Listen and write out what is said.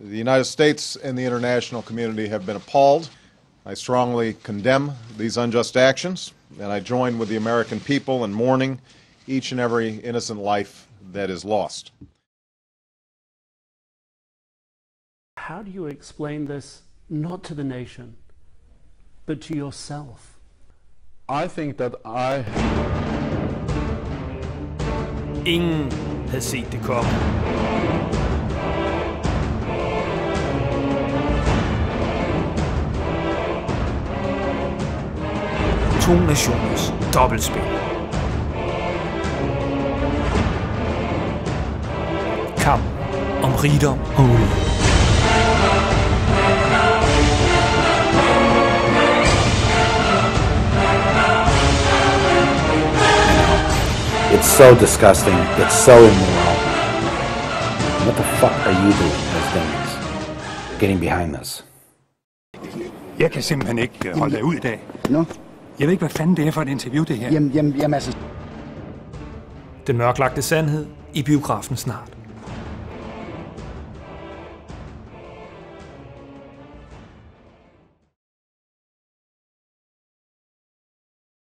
The United States and the international community have been appalled. I strongly condemn these unjust actions, and I join with the American people in mourning each and every innocent life that is lost. How do you explain this, not to the nation, but to yourself? I think that I... Ingen havde set det komme. To nationers dobbeltspil. Kamp om rigdom og ulighed. It's so disgusting. It's so immoral. What the fuck are you doing as Danes? Getting behind this. Jeg kan simpelthen ikke holde dig ud i dag. Nå? Jeg ved ikke, hvad fanden det er for et interview, det her. Jamen altså... Den mørklagte sandhed i biografen snart.